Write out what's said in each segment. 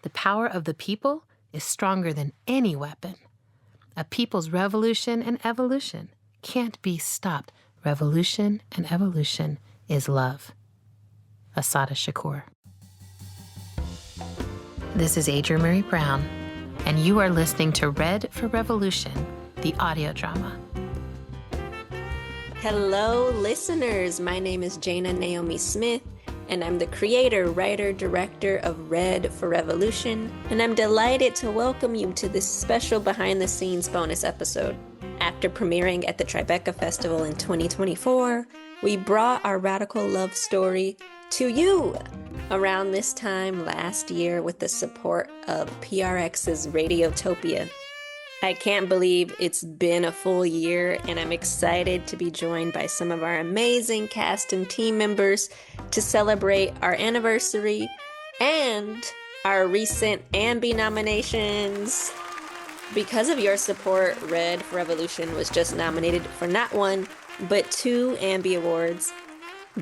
The power of the people is stronger than any weapon. A people's revolution and evolution can't be stopped. Revolution and evolution is love. Assata Shakur. This is Adrienne Marie Brown, and you are listening to Red for Revolution, the audio drama. Hello, listeners. My name is Jana Naomi Smith, and I'm the creator, writer, director of Red for Revolution, and I'm delighted to welcome you to this special behind-the-scenes bonus episode. After premiering at the Tribeca Festival in 2024, we brought our radical love story to you around this time last year with the support of PRX's Radiotopia. I can't believe it's been a full year, and I'm excited to be joined by some of our amazing cast and team members to celebrate our anniversary and our recent AMBIE nominations. Because of your support, Red for Revolution was just nominated for not one, but 2 AMBIE Awards.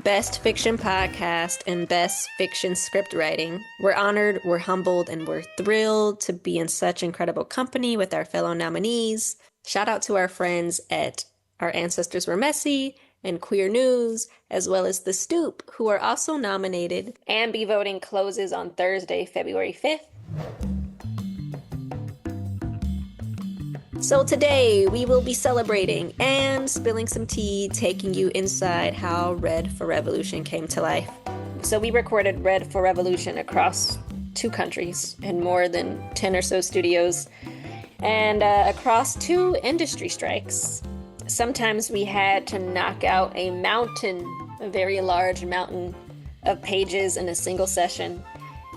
Best Fiction Podcast and Best Fiction Script Writing. We're honored, we're humbled, and we're thrilled to be in such incredible company with our fellow nominees. Shout out to our friends at Our Ancestors Were Messy and Queer News, as well as The Stoop, who are also nominated. AMBIE voting closes on Thursday, February 5th. So today we will be celebrating and spilling some tea, taking you inside how Red for Revolution came to life. So we recorded Red for Revolution across 2 countries and more than 10 or so studios, and across 2 industry strikes. Sometimes we had to knock out a very large mountain of pages in a single session.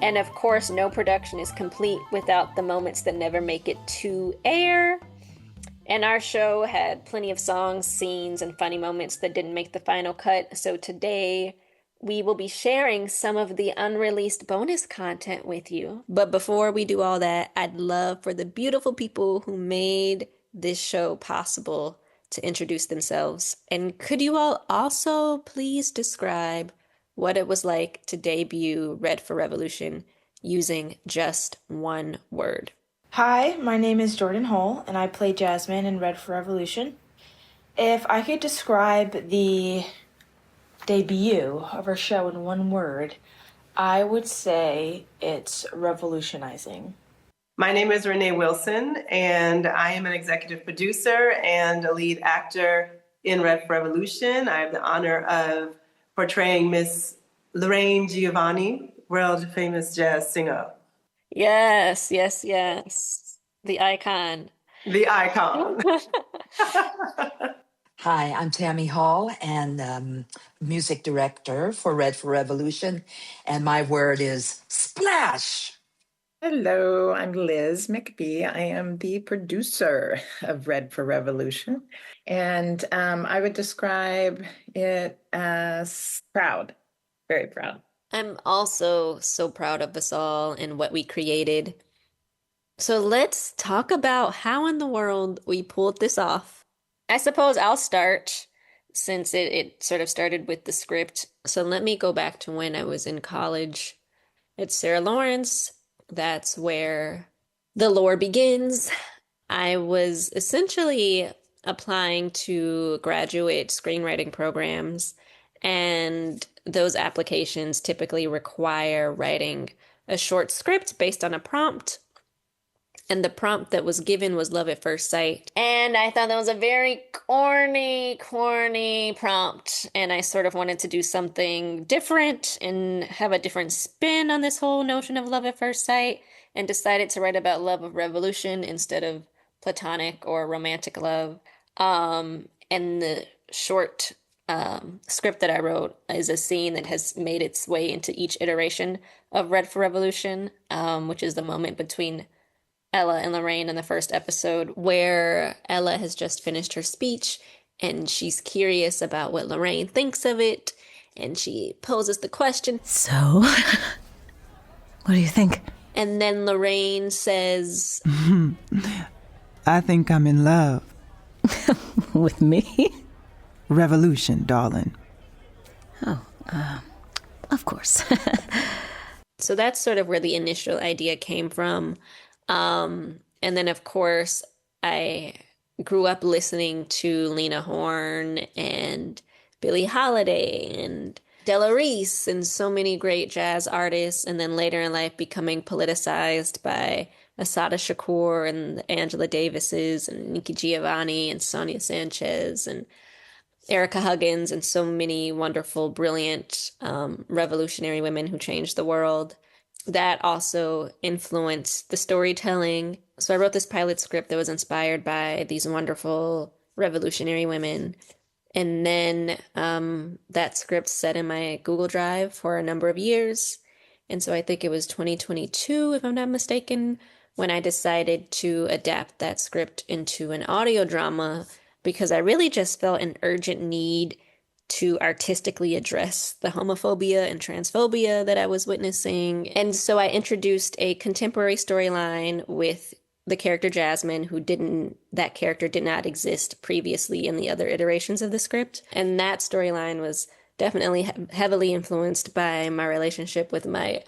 And of course, no production is complete without the moments that never make it to air. And our show had plenty of songs, scenes, and funny moments that didn't make the final cut. So today, we will be sharing some of the unreleased bonus content with you. But before we do all that, I'd love for the beautiful people who made this show possible to introduce themselves. And could you all also please describe what it was like to debut Red for Revolution using just one word? Hi, my name is Jordan Hull, and I play Jasmine in Red for Revolution. If I could describe the debut of our show in one word, I would say it's revolutionizing. My name is Renee Wilson, and I am an executive producer and a lead actor in Red for Revolution. I have the honor of portraying Miss Lorraine Giovanni, world-famous jazz singer. Yes, yes, yes. The icon. The icon. Hi, I'm Tammy Hall, and music director for Red for Revolution, and my word is splash. Hello, I'm Liz McBee. I am the producer of Red for Revolution, and I would describe it as proud, very proud. I'm also so proud of us all and what we created. So let's talk about how in the world we pulled this off. I suppose I'll start since it sort of started with the script. So let me go back to when I was in college at Sarah Lawrence. That's where the lore begins. I was essentially applying to graduate screenwriting programs, and those applications typically require writing a short script based on a prompt. And the prompt that was given was Love at First Sight. And I thought that was a very corny prompt. And I sort of wanted to do something different and have a different spin on this whole notion of love at first sight, and decided to write about love of revolution instead of platonic or romantic love. And the short script that I wrote is a scene that has made its way into each iteration of Red for Revolution, which is the moment between Ella and Lorraine in the first episode, where Ella has just finished her speech and she's curious about what Lorraine thinks of it, and she poses the question, So, what do you think? And then Lorraine says, I think I'm in love. With me? Revolution, darling. Oh, of course. So that's sort of where the initial idea came from. And then, of course, I grew up listening to Lena Horne and Billie Holiday and Della Reese and so many great jazz artists. And then later in life, becoming politicized by Asada Shakur and the Angela Davises and Nikki Giovanni and Sonia Sanchez and Erica Huggins and so many wonderful, brilliant, revolutionary women who changed the world. That also influenced the storytelling. So I wrote this pilot script that was inspired by these wonderful revolutionary women. And then that script sat in my Google Drive for a number of years. And so I think it was 2022, if I'm not mistaken, when I decided to adapt that script into an audio drama because I really just felt an urgent need to artistically address the homophobia and transphobia that I was witnessing. And so I introduced a contemporary storyline with the character Jasmine, that character did not exist previously in the other iterations of the script. And that storyline was definitely heavily influenced by my relationship with my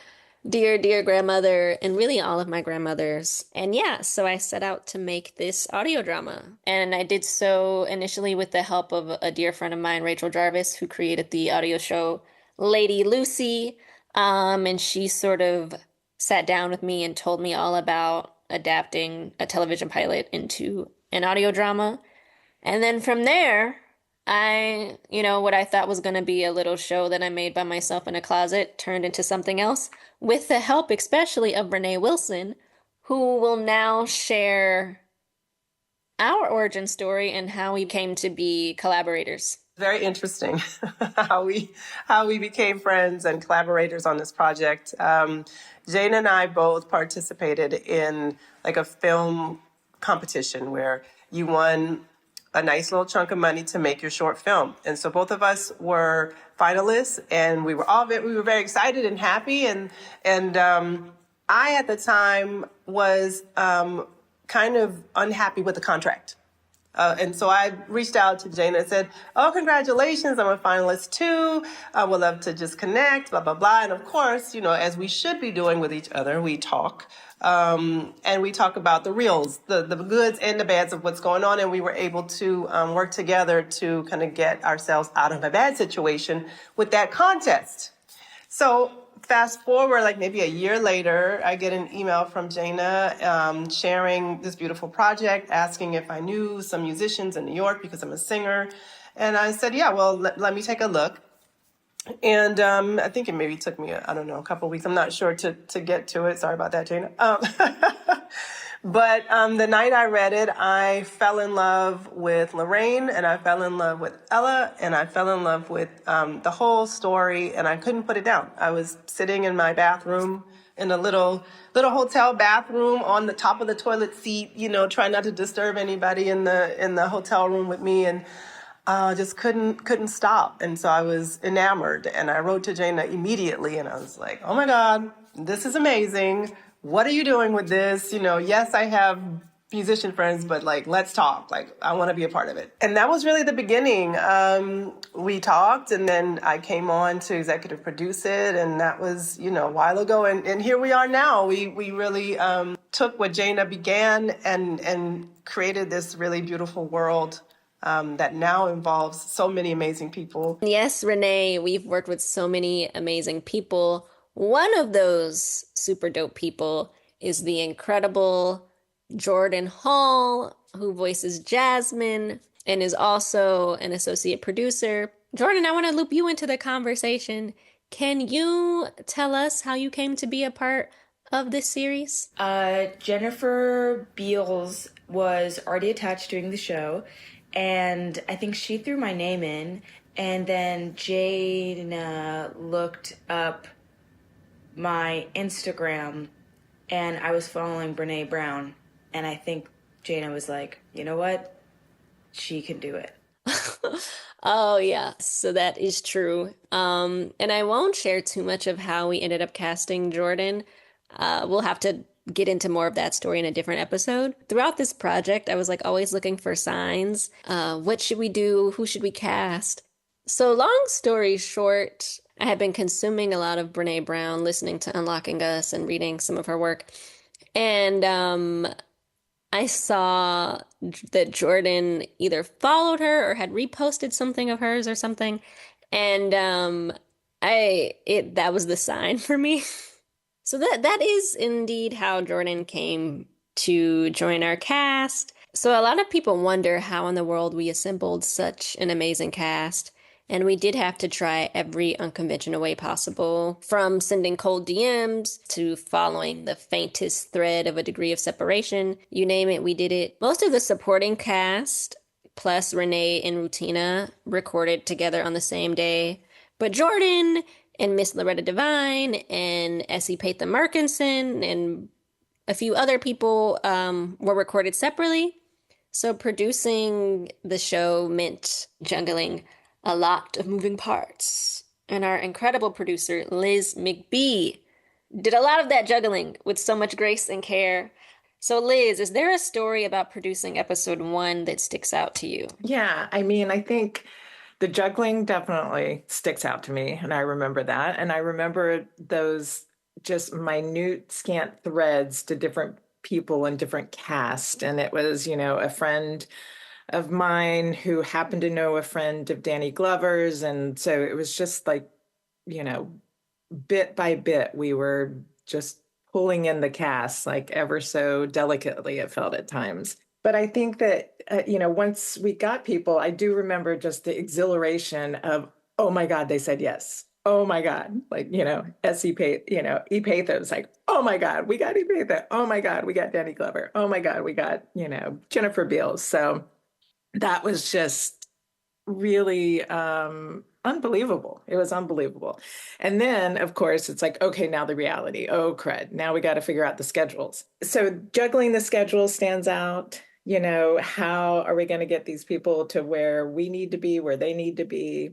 dear, dear grandmother and really all of my grandmothers. And yeah, so I set out to make this audio drama. And I did so initially with the help of a dear friend of mine, Rachel Jarvis, who created the audio show Lady Lucy. And she sort of sat down with me and told me all about adapting a television pilot into an audio drama. And then from there, what I thought was going to be a little show that I made by myself in a closet turned into something else with the help especially of Renee Wilson, who will now share our origin story and how we came to be collaborators. Very interesting how we became friends and collaborators on this project. Jane and I both participated in like a film competition where you won a nice little chunk of money to make your short film. And so both of us were finalists and we were very excited and happy. And I, at the time, was kind of unhappy with the contract. And so I reached out to Jane and said, oh, congratulations, I'm a finalist too. I would love to just connect, blah, blah, blah. And of course, as we should be doing with each other, we talk. And we talk about the reals, the goods and the bads of what's going on. And we were able to work together to kind of get ourselves out of a bad situation with that contest. So fast forward, like maybe a year later, I get an email from Jana sharing this beautiful project, asking if I knew some musicians in New York because I'm a singer. And I said, yeah, well, let me take a look. And I think it maybe took me, a couple of weeks. I'm not sure to get to it. Sorry about that, Jana. But the night I read it, I fell in love with Lorraine, and I fell in love with Ella, and I fell in love with the whole story, and I couldn't put it down. I was sitting in my bathroom, in a little hotel bathroom, on the top of the toilet seat, trying not to disturb anybody in the hotel room with me, and just couldn't stop. And so I was enamored, and I wrote to Jana immediately, and I was like, oh my God, this is amazing. What are you doing with this? Yes, I have musician friends, but let's talk. I want to be a part of it. And that was really the beginning. We talked, and then I came on to executive produce it, and that was, a while ago. And here we are now. We really took what Jana began and created this really beautiful world that now involves so many amazing people. Yes, Renee, we've worked with so many amazing people. One of those super dope people is the incredible Jordan Hall, who voices Jasmine and is also an associate producer. Jordan, I want to loop you into the conversation. Can you tell us how you came to be a part of this series? Jennifer Beals was already attached during the show, and I think she threw my name in, and then Jana looked up my Instagram, and I was following Brene Brown, and I think Jana was like, you know what? She can do it. Oh, yeah. So that is true. And I won't share too much of how we ended up casting Jordan. We'll have to get into more of that story in a different episode. Throughout this project, I was always looking for signs. What should we do? Who should we cast? So long story short, I had been consuming a lot of Brene Brown, listening to Unlocking Us and reading some of her work. And I saw that Jordan either followed her or had reposted something of hers or something. And that was the sign for me. So that is indeed how Jordan came to join our cast. So a lot of people wonder how in the world we assembled such an amazing cast. And we did have to try every unconventional way possible, from sending cold DMs to following the faintest thread of a degree of separation. You name it, we did it. Most of the supporting cast, plus Renee and Rutina, recorded together on the same day. But Jordan and Miss Loretta Devine and Essie Pathan Murkinson and a few other people were recorded separately. So producing the show meant juggling a lot of moving parts. And our incredible producer, Liz McBee, did a lot of that juggling with so much grace and care. So, Liz, is there a story about producing episode 1 that sticks out to you? Yeah, I mean, I think the juggling definitely sticks out to me, and I remember that. And I remember those just minute, scant threads to different people and different cast. And it was, a friend of mine who happened to know a friend of Danny Glover's. And so it was just like, bit by bit, we were just pulling in the cast, like ever so delicately, it felt at times. But I think that, once we got people, I do remember just the exhilaration of, oh my God, they said yes. Oh my God. Like, S.E. E. Pathos, like, oh my God, we got E. Pathos. Oh my God, we got Danny Glover. Oh my God, we got, Jennifer Beals. So that was just really unbelievable. It was unbelievable. And then, of course, it's like, okay, now the reality. Oh, crud. Now we got to figure out the schedules. So juggling the schedule stands out. How are we going to get these people to where we need to be, where they need to be?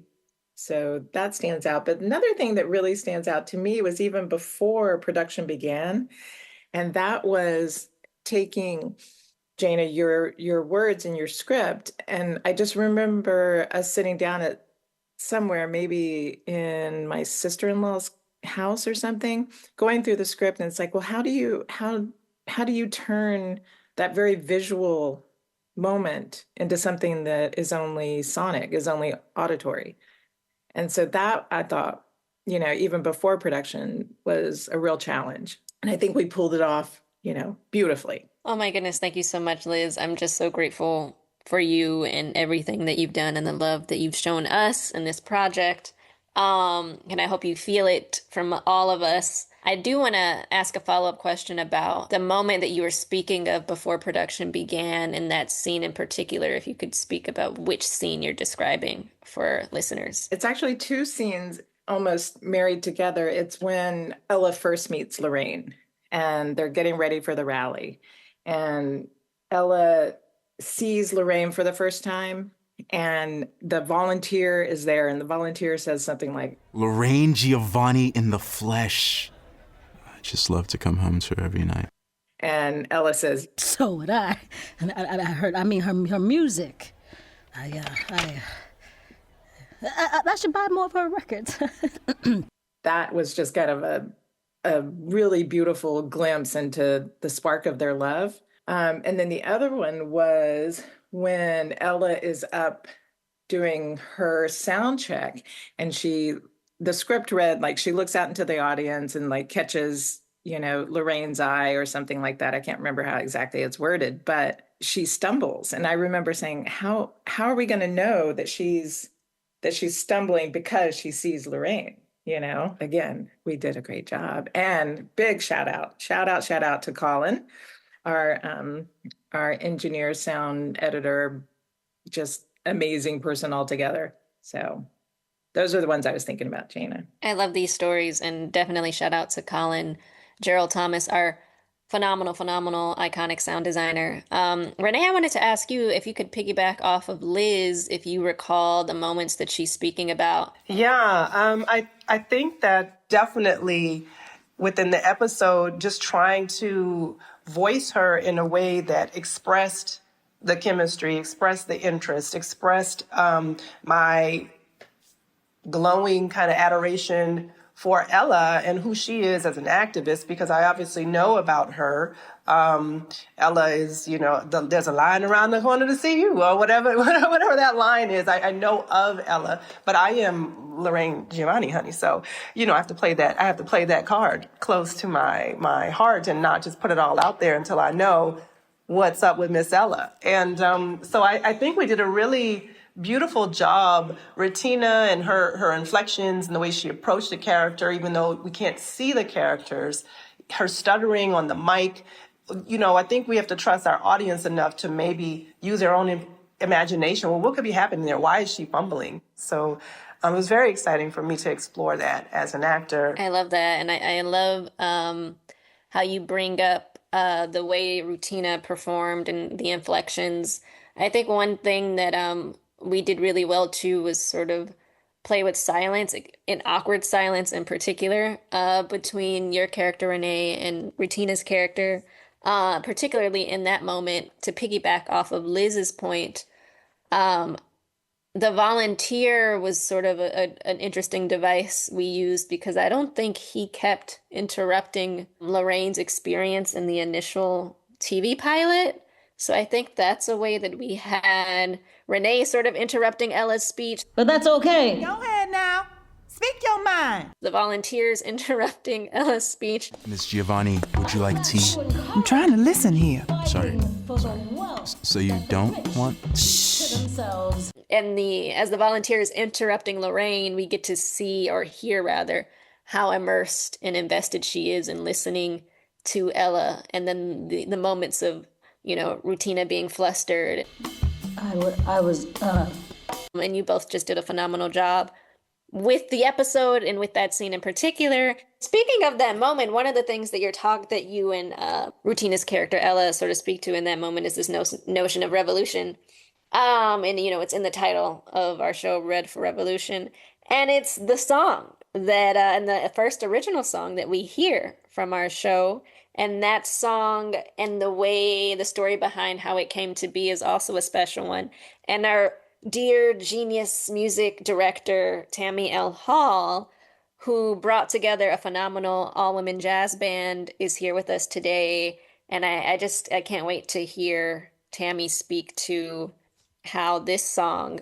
So that stands out. But another thing that really stands out to me was even before production began, and that was taking, Jana, your words in your script. And I just remember us sitting down at somewhere, maybe in my sister-in-law's house or something, going through the script, and it's like, well, how do you turn that very visual moment into something that is only sonic, is only auditory? And so that, I thought, even before production, was a real challenge. And I think we pulled it off, beautifully. Oh my goodness, thank you so much, Liz. I'm just so grateful for you and everything that you've done and the love that you've shown us in this project. And I hope you feel it from all of us. I do want to ask a follow-up question about the moment that you were speaking of before production began, and that scene in particular, if you could speak about which scene you're describing for listeners. It's actually two scenes almost married together. It's when Ella first meets Lorraine, and they're getting ready for the rally. And Ella sees Lorraine for the first time, and the volunteer is there, and the volunteer says something like, Lorraine Giovanni in the flesh. I just love to come home to her every night. And Ella says, so would I. And I heard, her music. I should buy more of her records. That was just kind of a really beautiful glimpse into the spark of their love. And then the other one was when Ella is up doing her sound check, and the script read, like, she looks out into the audience and like catches, Lorraine's eye or something like that. I can't remember how exactly it's worded, but she stumbles. And I remember saying, how are we going to know that she's stumbling because she sees Lorraine? Again, we did a great job. And big shout out to Colin, our engineer, sound editor, just amazing person altogether. So those are the ones I was thinking about, Jana. I love these stories, and definitely shout out to Colin Gerald Thomas, our phenomenal, iconic sound designer. Renee, I wanted to ask you if you could piggyback off of Liz, if you recall the moments that she's speaking about. Yeah, I think that definitely within the episode, just trying to voice her in a way that expressed the chemistry, expressed the interest, expressed my glowing kind of adoration for Ella and who she is as an activist, because I obviously know about her. Ella is, there's a line around the corner to see you, or whatever that line is. I know of Ella, but I am Lorraine Giovanni, honey. So, I have to play that. I have to play that card close to my heart and not just put it all out there until I know what's up with Miss Ella. And so I think we did a really beautiful job. Retina and her inflections and the way she approached the character, even though we can't see the characters, her stuttering on the mic. I think we have to trust our audience enough to maybe use their own imagination. Well, what could be happening there? Why is she fumbling? So it was very exciting for me to explore that as an actor. I love that. And I love how you bring up the way Rutina performed and the inflections. I think one thing that we did really well too was sort of play with silence, in awkward silence in particular, between your character Renee and Rutina's character, particularly in that moment. To piggyback off of Liz's point, the volunteer was sort of an interesting device we used, because I don't think he kept interrupting Lorraine's experience in the initial TV pilot. So I think that's a way that we had Renee sort of interrupting Ella's speech. But that's okay. Go ahead now. Speak your mind. The volunteers interrupting Ella's speech. Miss Giovanni, would you like tea? I'm trying to listen here. Sorry. So you don't want? And as the volunteers interrupting Lorraine, we get to see, or hear rather, how immersed and invested she is in listening to Ella. And then the moments of, Rutina being flustered. I was. And you both just did a phenomenal job with the episode and with that scene in particular. Speaking of that moment, one of the things that that you and Rutina's character Ella sort of speak to in that moment is this notion of revolution. And it's in the title of our show, Red for Revolution, and it's the song that and the first original song that we hear from our show. And that song and the story behind how it came to be is also a special one. And our dear genius music director, Tammy L. Hall, who brought together a phenomenal all-women jazz band, is here with us today. And I can't wait to hear Tammy speak to how this song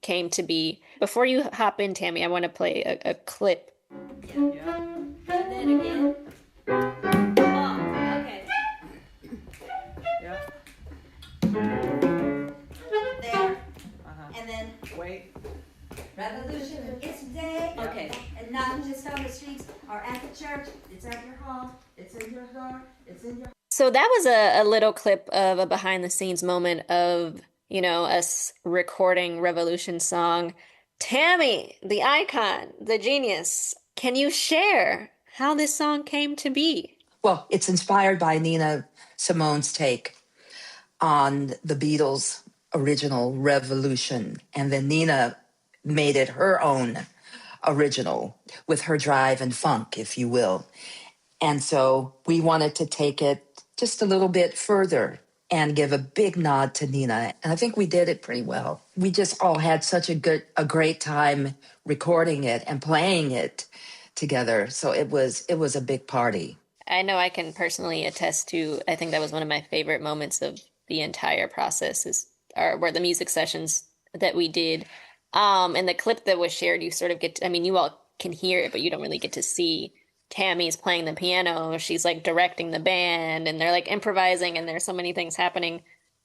came to be. Before you hop in, Tammy, I want to play a clip. Yeah. And then again. Okay. Yeah. There. And then Wait. revolution is today. Yeah. Okay. And not just on the streets or at the church. It's at your home. It's in your heart. It's in your. So that was a little clip of a behind the scenes moment of, us recording Revolution song. Tammy, the icon, the genius, can you share how this song came to be? Well, it's inspired by Nina Simone's take on the Beatles' original Revolution. And then Nina made it her own original with her drive and funk, if you will. And so we wanted to take it just a little bit further and give a big nod to Nina. And I think we did it pretty well. We just all had such a great time recording it and playing it together. So it was a big party. I know I can personally attest to, I think that was one of my favorite moments of the entire process were the music sessions that we did. And the clip that was shared, you sort of you all can hear it, but you don't really get to see. Tammy's playing the piano, she's like directing the band, and they're like improvising, and there's so many things happening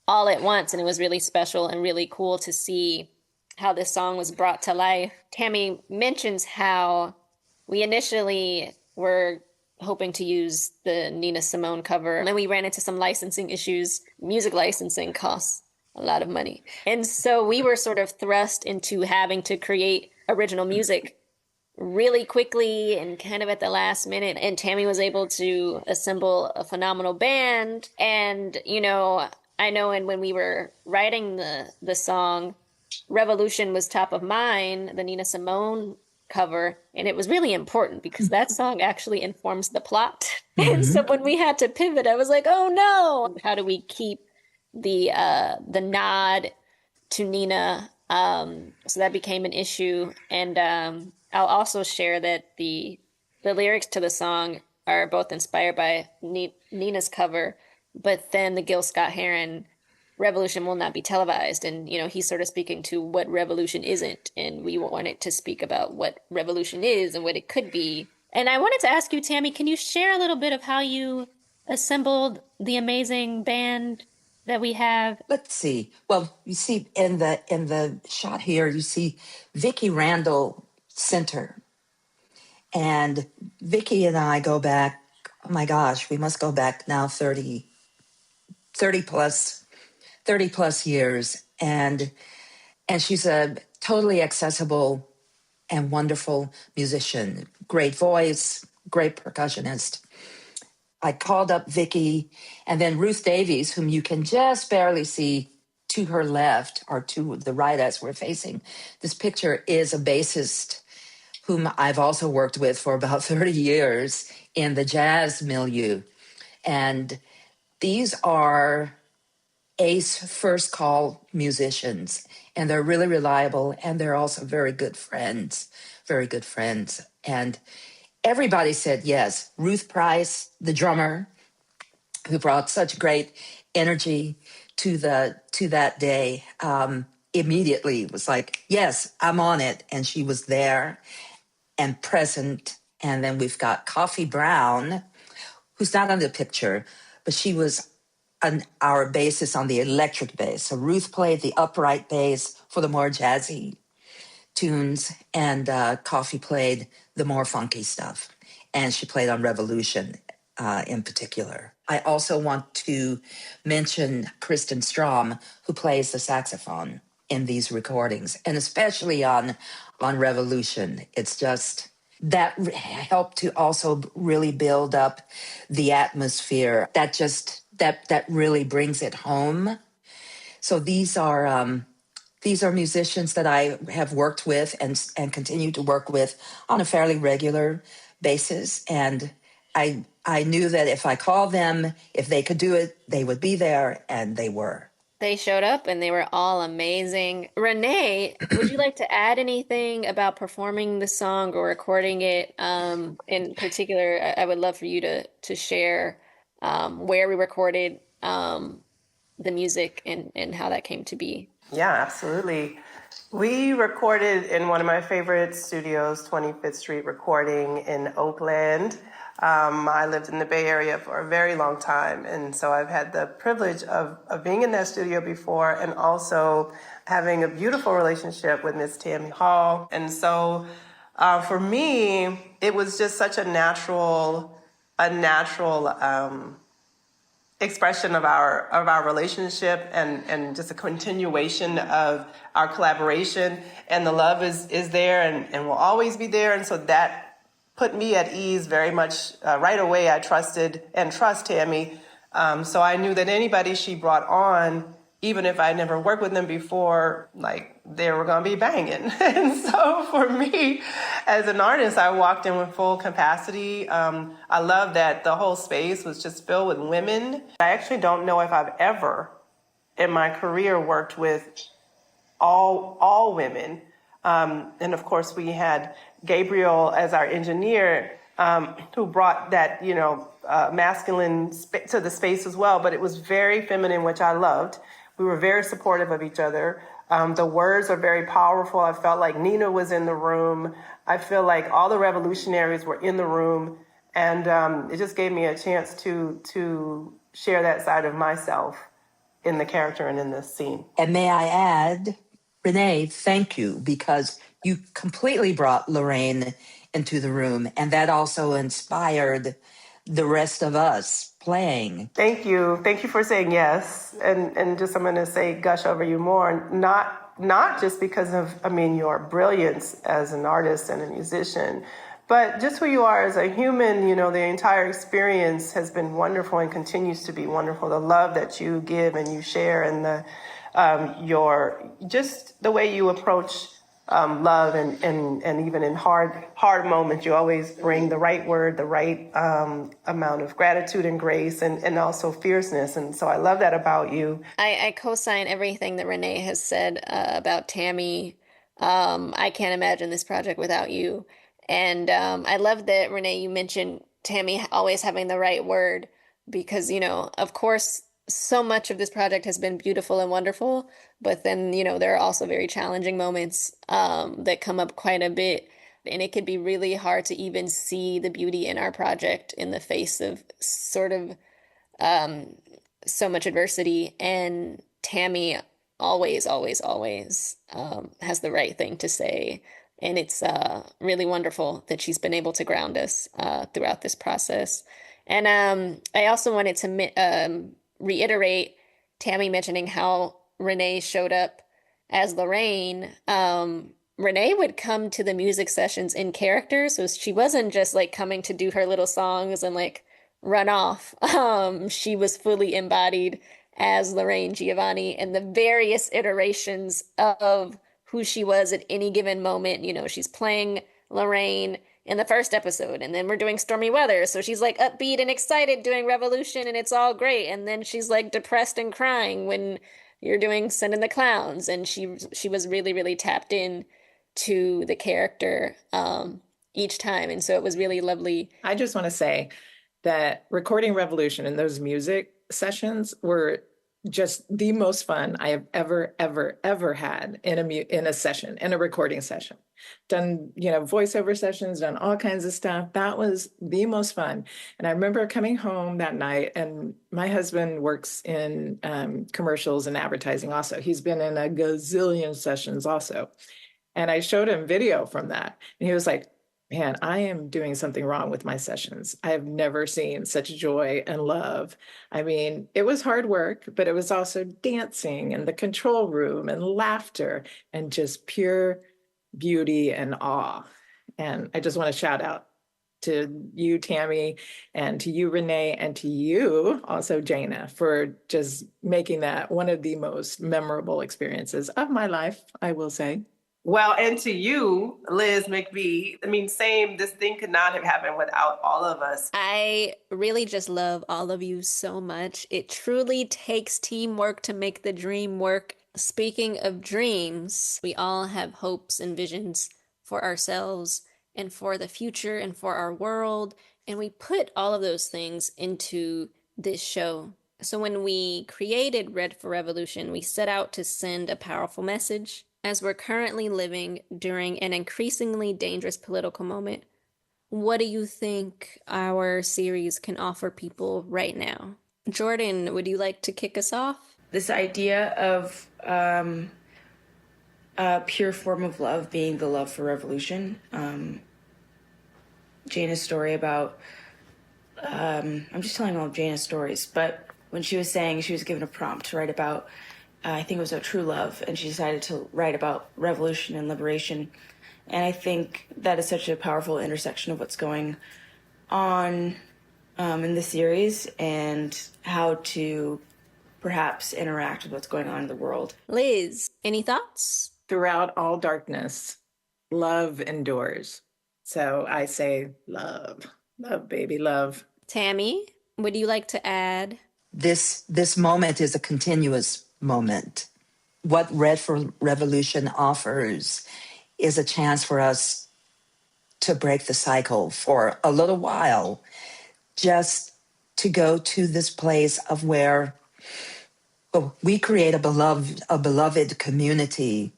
all at once. And it was really special and really cool to see how this song was brought to life. Tammy mentions how we initially were hoping to use the Nina Simone cover, and then we ran into some licensing issues. Music licensing costs a lot of money. And so we were sort of thrust into having to create original music really quickly and kind of at the last minute. And Tammy was able to assemble a phenomenal band. And, I know when we were writing the song, Revolution was top of mind, the Nina Simone cover. And it was really important because that song actually informs the plot. Mm-hmm. And so when we had to pivot, I was like, oh no, how do we keep the nod to Nina So that became an issue. And I'll also share that the lyrics to the song are both inspired by Nina's cover, but then the Gil Scott-Heron revolution will not be televised. And, he's sort of speaking to what revolution isn't. And we wanted to speak about what revolution is and what it could be. And I wanted to ask you, Tammy, can you share a little bit of how you assembled the amazing band that we have? Let's see. Well, you see in the shot here, you see Vicki Randall center. And Vicki and I go back, oh my gosh, we must go back now 30 plus years. And she's a totally accessible and wonderful musician, great voice, great percussionist. I called up Vicki, and then Ruth Davies, whom you can just barely see to her left or to the right as we're facing. This picture is a bassist whom I've also worked with for about 30 years in the jazz milieu. And these are ace first call musicians, and they're really reliable, and they're also very good friends. And everybody said yes. Ruth Price, the drummer, who brought such great energy to that day, immediately was like, yes, I'm on it. And she was there and present. And then we've got Coffee Brown, who's not on the picture, but she was our bassist on the electric bass. So Ruth played the upright bass for the more jazzy tunes, and Coffee played the more funky stuff. And she played on Revolution in particular. I also want to mention Kristen Strom, who plays the saxophone in these recordings, and especially on Revolution. It's just that helped to also really build up the atmosphere. That really brings it home. So these are musicians that I have worked with and continue to work with on a fairly regular basis. And I knew that if I called them, if they could do it, they would be there, and they were. They showed up and they were all amazing. Renee, would you like to add anything about performing the song or recording it? In particular, I would love for you to share where we recorded the music and how that came to be. Yeah, absolutely. We recorded in one of my favorite studios, 25th Street Recording in Oakland. I lived in the Bay Area for a very long time, and so I've had the privilege of being in that studio before, and also having a beautiful relationship with Miss Tammy Hall. And so for me, it was just such a natural expression of our relationship, and just a continuation of our collaboration. And the love is there and will always be there. And so that put me at ease very much right away. I trusted and trust Tammy. So I knew that anybody she brought on, even if I never worked with them before, like, they were going to be banging. And so for me, as an artist, I walked in with full capacity. I love that the whole space was just filled with women. I actually don't know if I've ever in my career worked with all women. And of course, we had Gabriel as our engineer, who brought that, masculine to the space as well. But it was very feminine, which I loved. We were very supportive of each other. The words are very powerful. I felt like Nina was in the room. I feel like all the revolutionaries were in the room. And it just gave me a chance to share that side of myself in the character and in this scene. And may I add, Renee, thank you, because you completely brought Lorraine into the room, and that also inspired the rest of us playing. Thank you. Thank you for saying yes. And just, I'm going to say, gush over you more, not just because of, your brilliance as an artist and a musician, but just who you are as a human. The entire experience has been wonderful and continues to be wonderful. The love that you give and you share, and the just the way you approach love, and even in hard moments, you always bring the right word, the right amount of gratitude and grace, and also fierceness. And so I love that about you. I co-sign everything that Renee has said about Tammy. I can't imagine this project without you. And I love that, Renee, you mentioned Tammy always having the right word because, of course, so much of this project has been beautiful and wonderful, but then, there are also very challenging moments that come up quite a bit. And it could be really hard to even see the beauty in our project in the face of sort of so much adversity. And Tammy always, always, always has the right thing to say. And it's really wonderful that she's been able to ground us throughout this process. And I also wanted to reiterate Tammy mentioning how Renee showed up as Lorraine. Renee would come to the music sessions in character, so she wasn't just like coming to do her little songs and like run off. She was fully embodied as Lorraine Giovanni and the various iterations of who she was at any given moment. She's playing Lorraine in the first episode, and then we're doing Stormy Weather, so she's like upbeat and excited doing Revolution, and it's all great. And then she's like depressed and crying when you're doing Send in the Clowns, and she was really, really tapped in to the character each time, and so it was really lovely. I just want to say that recording Revolution and those music sessions were just the most fun I have ever had in a session, in a recording session. Done, voiceover sessions, done all kinds of stuff. That was the most fun. And I remember coming home that night, and my husband works in commercials and advertising also. He's been in a gazillion sessions also. And I showed him video from that. And he was like, man, I am doing something wrong with my sessions. I have never seen such joy and love. I mean, it was hard work, but it was also dancing and the control room and laughter and just pure beauty and awe. And I just want to shout out to you, Tammy, and to you, Renee, and to you also, Jana, for just making that one of the most memorable experiences of my life, I will say. Well, and to you, Liz McBee, same, this thing could not have happened without all of us. I really just love all of you so much. It truly takes teamwork to make the dream work. Speaking of dreams, we all have hopes and visions for ourselves and for the future and for our world. And we put all of those things into this show. So when we created Red for Revolution, we set out to send a powerful message. As we're currently living during an increasingly dangerous political moment, what do you think our series can offer people right now? Jordan, would you like to kick us off? This idea of a pure form of love being the love for revolution. Jana's story about, I'm just telling all of Jana's stories, but when she was saying she was given a prompt to write about, I think it was about true love, and she decided to write about revolution and liberation. And I think that is such a powerful intersection of what's going on in the series and how to perhaps interact with what's going on in the world. Liz, any thoughts? Throughout all darkness, love endures. So I say love, love, baby, love. Tammy, would you like to add? This moment is a continuous moment. What Red for Revolution offers is a chance for us to break the cycle for a little while, just to go to this place of where we create a beloved community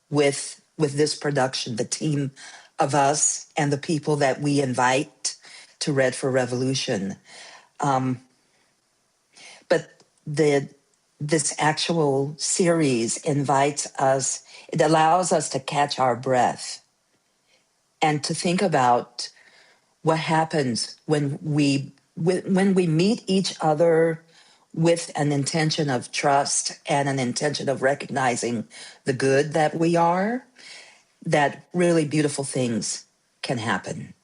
with this production, the team of us and the people that we invite to Red for Revolution. But this actual series invites us, it allows us to catch our breath and to think about what happens when we meet each other with an intention of trust and an intention of recognizing the good that we are, that really beautiful things can happen,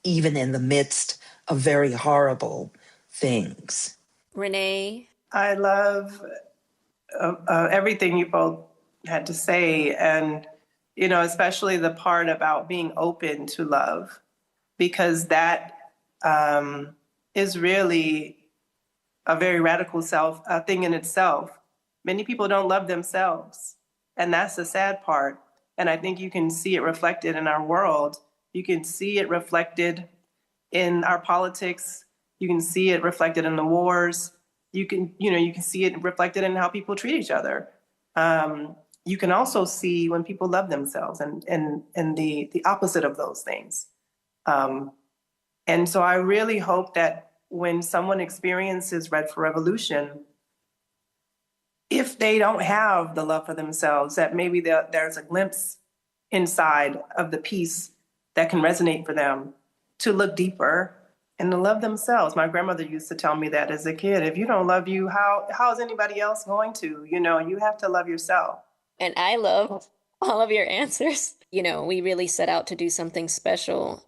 even in the midst of very horrible things. Renee? I love everything you both had to say. And, you know, especially the part about being open to love, because that is really a very radical thing in itself. Many people don't love themselves, and that's the sad part. And I think you can see it reflected in our world. You can see it reflected in our politics. You can see it reflected in the wars. You can see it reflected in how people treat each other. You can also see when people love themselves and the opposite of those things. And so I really hope that when someone experiences Red for Revolution, if they don't have the love for themselves, that maybe there's a glimpse inside of the piece that can resonate for them to look deeper and to love themselves. My grandmother used to tell me that as a kid, if you don't love you, how is anybody else going to? You know, you have to love yourself. And I love all of your answers. You know, we really set out to do something special.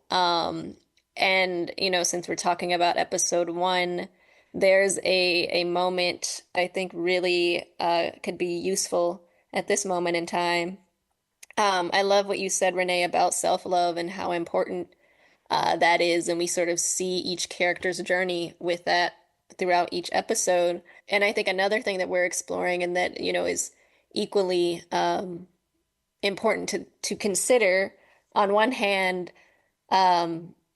And, you know, since we're talking about episode 1, there's a moment I think really could be useful at this moment in time. I love what you said, Renee, about self-love and how important that is. And we sort of see each character's journey with that throughout each episode. And I think another thing that we're exploring and that, you know, is equally important to consider, on one hand,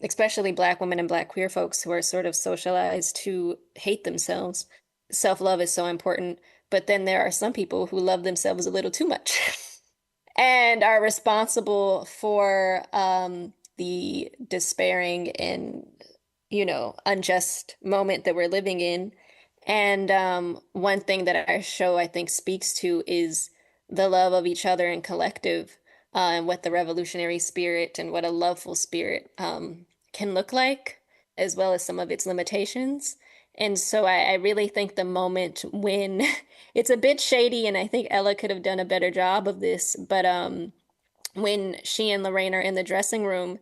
especially Black women and Black queer folks who are sort of socialized to hate themselves. Self-love is so important, but then there are some people who love themselves a little too much and are responsible for the despairing and, you know, unjust moment that we're living in. And one thing that our show, I think, speaks to is the love of each other and collective, and what the revolutionary spirit and what a loveful spirit can look like, as well as some of its limitations. And so I really think the moment when it's a bit shady, and I think Ella could have done a better job of this, but when she and Lorraine are in the dressing room,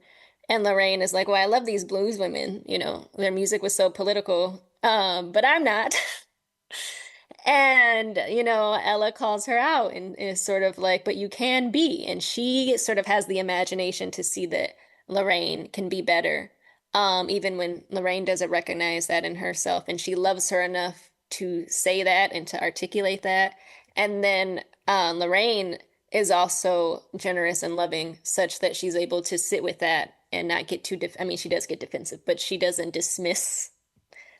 and Lorraine is like, well, I love these blues women, you know, their music was so political, but I'm not. And, you know, Ella calls her out and is sort of like, but you can be. And she sort of has the imagination to see that Lorraine can be better, even when Lorraine doesn't recognize that in herself. And she loves her enough to say that and to articulate that. And then Lorraine is also generous and loving, such that she's able to sit with that and not get too I mean, she does get defensive, but she doesn't dismiss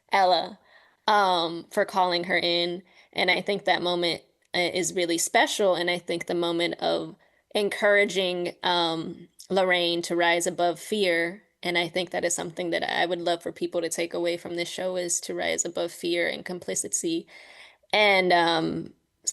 Ella for calling her in. And I think that moment is really special. And I think the moment of encouraging Lorraine to rise above fear, and I think that is something that I would love for people to take away from this show, is to rise above fear and complicity and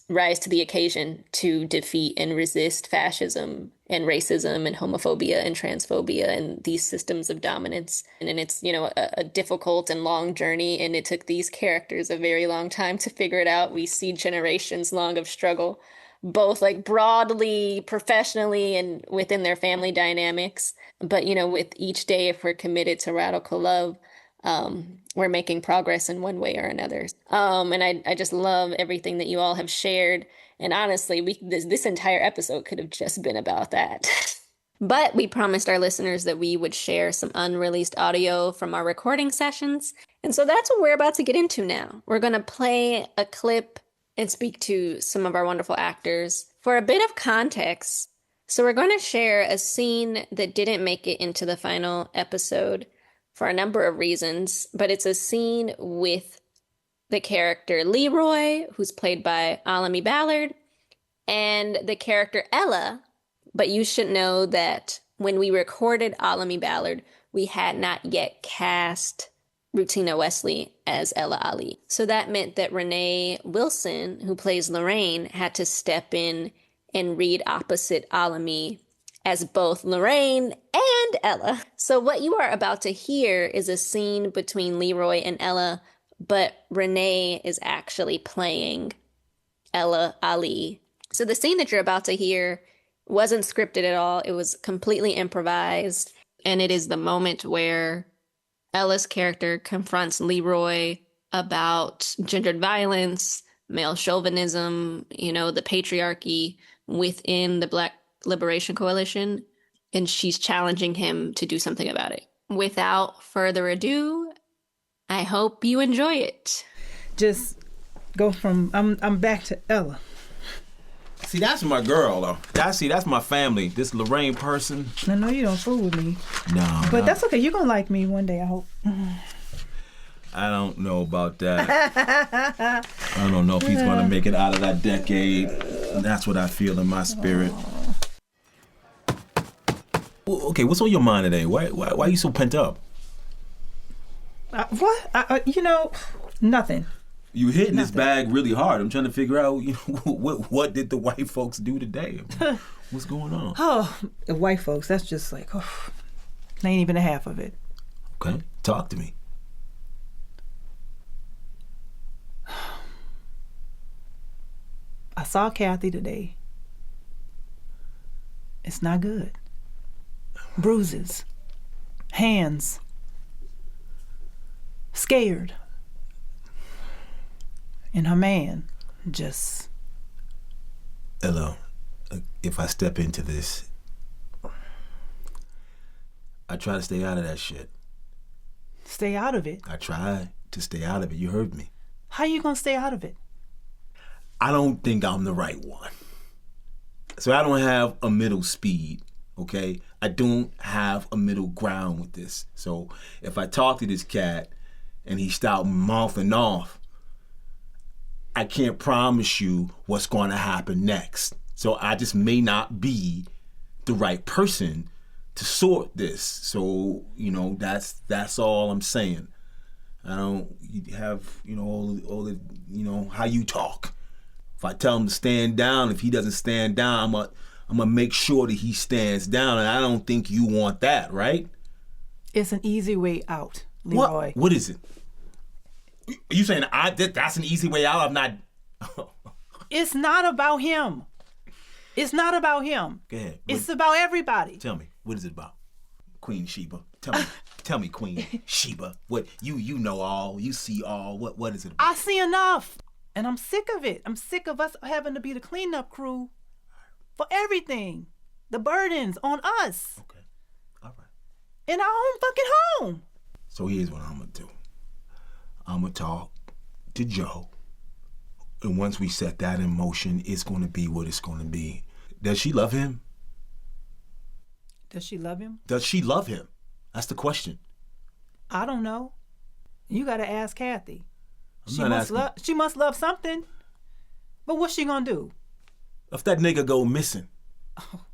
rise to the occasion to defeat and resist fascism and racism and homophobia and transphobia and these systems of dominance. And it's, you know, a difficult and long journey, and it took these characters a very long time to figure it out. We see generations long of struggle, both like broadly, professionally, and within their family dynamics. But, you know, with each day, if we're committed to radical love, we're making progress in one way or another. And I just love everything that you all have shared. And honestly, this entire episode could have just been about that. But we promised our listeners that we would share some unreleased audio from our recording sessions. And so that's what we're about to get into now. We're going to play a clip and speak to some of our wonderful actors for a bit of context. So we're going to share a scene that didn't make it into the final episode for a number of reasons, but it's a scene with the character Leroy, who's played by Alami Ballard, and the character Ella. But you should know that when we recorded Alami Ballard, we had not yet cast Rutina Wesley as Ella Ali. So that meant that Renee Wilson, who plays Lorraine, had to step in and read opposite Alami as both Lorraine and Ella. So what you are about to hear is a scene between Leroy and Ella, but Renee is actually playing Ella Ali. So the scene that you're about to hear wasn't scripted at all. It was completely improvised. And it is the moment where Ella's character confronts Leroy about gendered violence, male chauvinism, the patriarchy within the Black Liberation Coalition, and she's challenging him to do something about it. Without further ado, I hope you enjoy it. Just go from I'm back to Ella. See, that's my girl, though. That's my family. This Lorraine person. I know you don't fool with me. No. But that's okay. You're going to like me one day, I hope. I don't know about that. I don't know if he's going to make it out of that decade. That's what I feel in my spirit. Well, okay, what's on your mind today? Why are you so pent up? What? Nothing. You hitting this bag really hard. I'm trying to figure out what did the white folks do today? What's going on? Oh, the white folks, that's just like, they ain't even a half of it. Okay, talk to me. I saw Kathy today. It's not good. Bruises. Hands. Scared. And her man just... Hello. If I step into this, I try to stay out of that shit. Stay out of it? I try to stay out of it. You heard me. How you gonna stay out of it? I don't think I'm the right one. So I don't have a middle speed, okay? I don't have a middle ground with this. So if I talk to this cat and he start mouthing off, I can't promise you what's going to happen next. So I just may not be the right person to sort this. So, that's all I'm saying. I don't have, all the how you talk. If I tell him to stand down, if he doesn't stand down, I'm gonna make sure that he stands down, and I don't think you want that, right? It's an easy way out, Leroy. What is it? Are you saying that's an easy way out? I'm not... It's not about him. It's not about him. Go ahead. It's about everybody. Tell me, what is it about? Queen Sheba. Tell me, Queen Sheba. What you know all, you see all. What is it about? I see enough. And I'm sick of it. I'm sick of us having to be the cleanup crew for everything. The burdens on us. Okay. All right. In our own fucking home. So here's what I'm gonna do. I'm gonna talk to Joe. And once we set that in motion, it's gonna be what it's gonna be. Does she love him? Does she love him? Does she love him? That's the question. I don't know. You gotta ask Kathy. She must love something. But what's she gonna do? If that nigga go missing. Oh,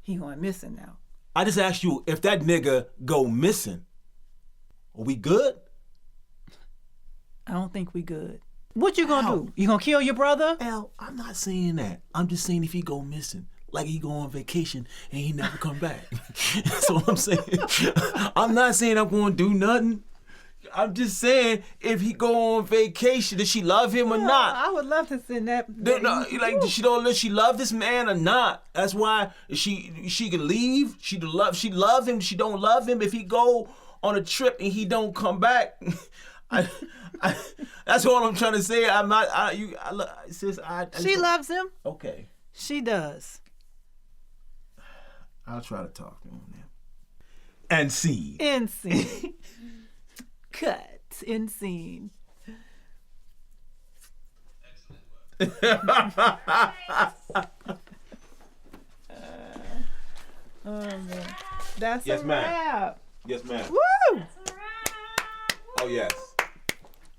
he going missing now. I just asked you, if that nigga go missing, are we good? I don't think we good. What you gonna do? You gonna kill your brother? Al, I'm not saying that. I'm just saying if he go missing, like he go on vacation and he never come back. That's what I'm saying. I'm not saying I'm gonna do nothing. I'm just saying, if he go on vacation, does she love him or not? I would love to send that. No, like, does she love this man or not? That's why she can leave. She love him. She don't love him. If he go on a trip and he don't come back, that's all I'm trying to say. I'm not. She loves him. Okay. She does. I'll try to talk to him now. And see. And see. Cut and scene. Man. That's yes, a ma'am. wrap. Yes, ma'am. Woo! Oh, yes.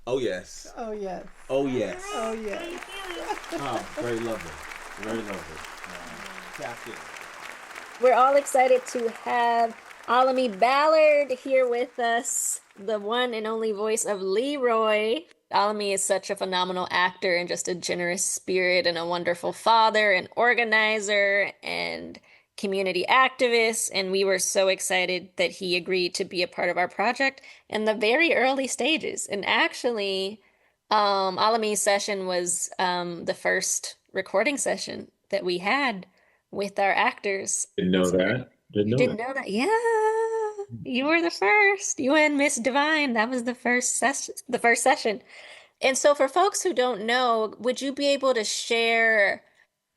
Oh, yes. Oh, yes. Oh, yes. Oh, yes. Oh, very lovely. Very lovely. Tapped in. We're all excited to have Alami Ballard here with us, the one and only voice of Leroy. Alami is such a phenomenal actor and just a generous spirit and a wonderful father and organizer and community activist. And we were so excited that he agreed to be a part of our project in the very early stages. And actually, Alami's session was the first recording session that we had with our actors. Didn't know that. Didn't know that. Yeah, you were the first. You and Miss Divine. That was the first session. And so for folks who don't know, would you be able to share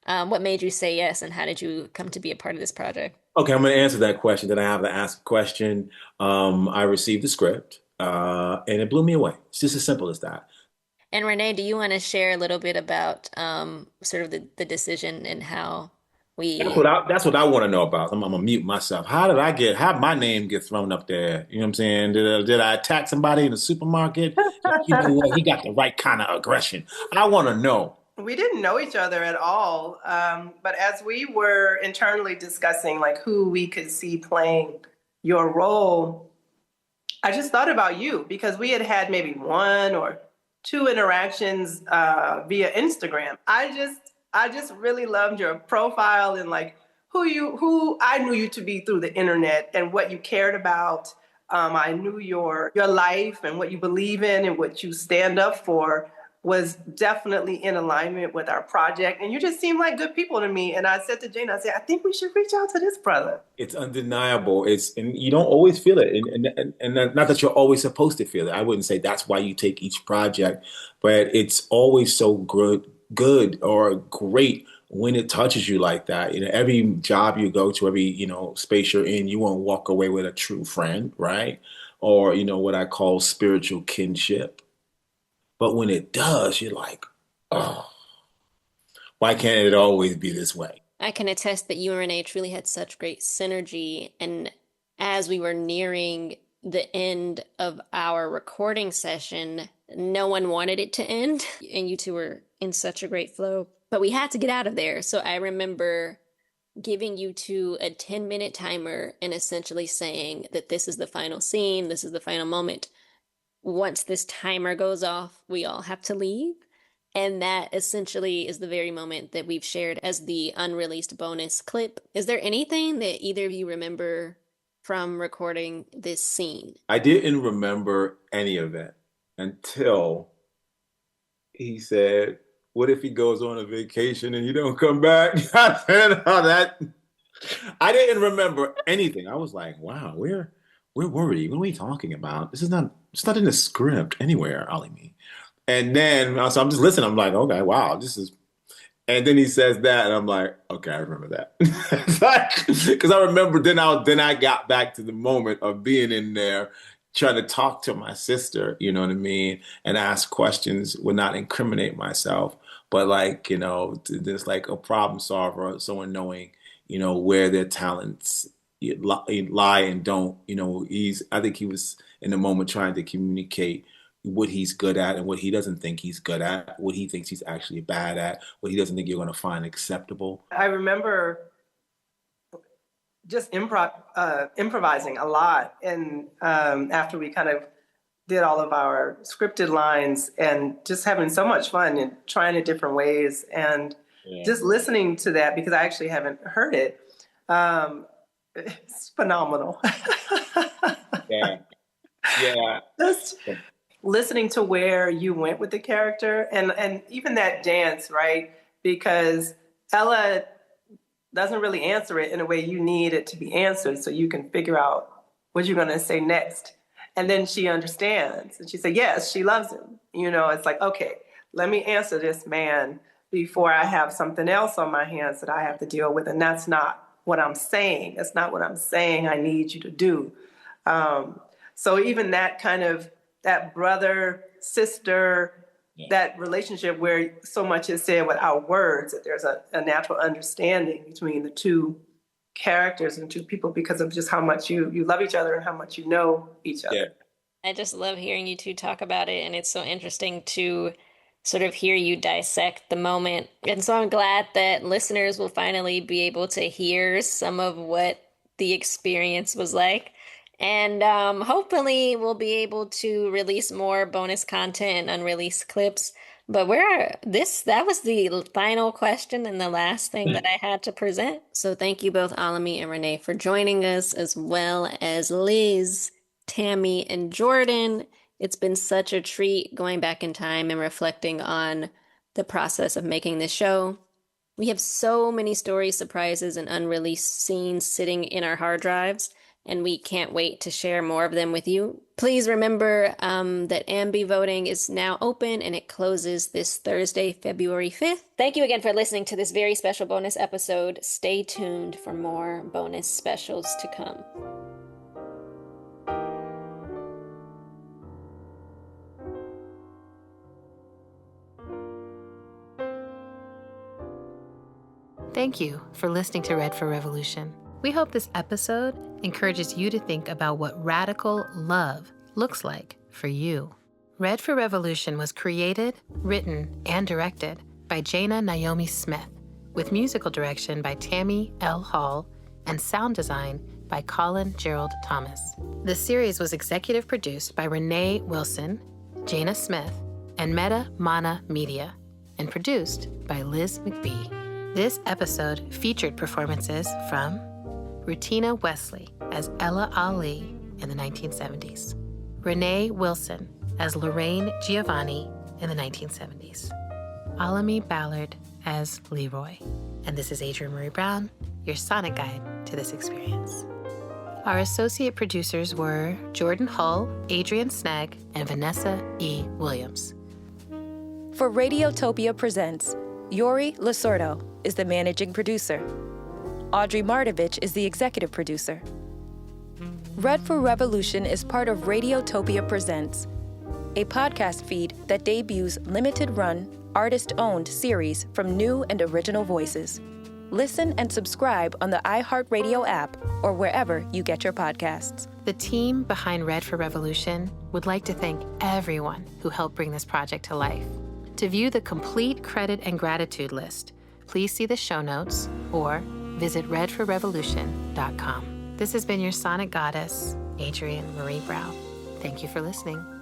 what made you say yes and how did you come to be a part of this project? Okay, I'm going to answer that question. Then I have to ask a question. I received the script, and it blew me away. It's just as simple as that. And Renee, do you want to share a little bit about sort of the decision and how we That's what I want to know about. I'm gonna mute myself. How did my name get thrown up there? You know what I'm saying? Did I attack somebody in the supermarket? You know what? He got the right kind of aggression. I want to know. We didn't know each other at all, but as we were internally discussing like who we could see playing your role, I just thought about you because we had had maybe one or two interactions via Instagram. I just really loved your profile and like who I knew you to be through the internet and what you cared about. I knew your life and what you believe in and what you stand up for was definitely in alignment with our project. And you just seemed like good people to me. And I said to Jane, I said, I think we should reach out to this brother. It's undeniable. And you don't always feel it, and not that you're always supposed to feel it. I wouldn't say that's why you take each project, but it's always so good or great when it touches you like that. You know, every job you go to, every space you're in, you won't walk away with a true friend, right? Or what I call spiritual kinship. But when it does, you're like, oh, why can't it always be this way? I can attest that you and Renee truly had such great synergy. And as we were nearing the end of our recording session, no one wanted it to end. And you two were in such a great flow. But we had to get out of there. So I remember giving you two a 10-minute timer and essentially saying that this is the final scene, this is the final moment. Once this timer goes off, we all have to leave. And that essentially is the very moment that we've shared as the unreleased bonus clip. Is there anything that either of you remember from recording this scene? I didn't remember any of it until he said, "What if he goes on a vacation and you don't come back?" I said, "Oh, that." I didn't remember anything. I was like, "Wow, we're worried. What are we talking about? This is not. It's not in the script anywhere, Ali." And then so I'm just listening. I'm like, "Okay, wow, this is." And then he says that, and I'm like, "Okay, I remember that." Because I remember. Then I got back to the moment of being in there, trying to talk to my sister. You know what I mean, and ask questions, would not incriminate myself, but like just like a problem solver, someone knowing where their talents lie and don't. I think he was in the moment trying to communicate what he's good at and what he doesn't think he's good at, what he thinks he's actually bad at, what he doesn't think you're going to find acceptable. I remember just improvising a lot. And after we kind of did all of our scripted lines and just having so much fun and trying it different ways and just listening to that because I actually haven't heard it. It's phenomenal. Yeah. Just listening to where you went with the character and even that dance, right? Because Ella doesn't really answer it in a way you need it to be answered so you can figure out what you're going to say next. And then she understands and she said, yes, she loves him. It's like, okay, let me answer this man before I have something else on my hands that I have to deal with. And that's not what I'm saying. That's not what I'm saying I need you to do. So even that kind of that brother, sister, that relationship where so much is said without words, that there's a natural understanding between the two characters and two people because of just how much you love each other and how much you know each other. Yeah. I just love hearing you two talk about it, and it's so interesting to sort of hear you dissect the moment. And so I'm glad that listeners will finally be able to hear some of what the experience was like. And hopefully we'll be able to release more bonus content and unreleased clips. But that was the final question and the last thing that I had to present. So thank you both, Alami and Renee, for joining us, as well as Liz, Tammy, and Jordan. It's been such a treat going back in time and reflecting on the process of making this show. We have so many stories, surprises, and unreleased scenes sitting in our hard drives. and we can't wait to share more of them with you. Please remember that AMBIE voting is now open and it closes this Thursday, February 5th. Thank you again for listening to this very special bonus episode. Stay tuned for more bonus specials to come. Thank you for listening to Red for Revolution. We hope this episode encourages you to think about what radical love looks like for you. Red for Revolution was created, written, and directed by Jana Naomi Smith, with musical direction by Tammy L. Hall and sound design by Colin Gerald Thomas. The series was executive produced by Renee Wilson, Jana Smith, and Meta Mana Media, and produced by Liz McBee. This episode featured performances from Rutina Wesley as Ella Ali in the 1970s, Renee Wilson as Lorraine Giovanni in the 1970s, Alami Ballard as Leroy. And this is Adrienne Marie Brown, your sonic guide to this experience. Our associate producers were Jordan Hull, Adrian Snag, and Vanessa E. Williams. For Radiotopia Presents, Yori Lasordo is the managing producer. Audrey Mardovich is the executive producer. Red for Revolution is part of Radiotopia Presents, a podcast feed that debuts limited-run, artist-owned series from new and original voices. Listen and subscribe on the iHeartRadio app or wherever you get your podcasts. The team behind Red for Revolution would like to thank everyone who helped bring this project to life. To view the complete credit and gratitude list, please see the show notes or visit redforrevolution.com. This has been your Sonic Goddess, Adrienne Marie Brown. Thank you for listening.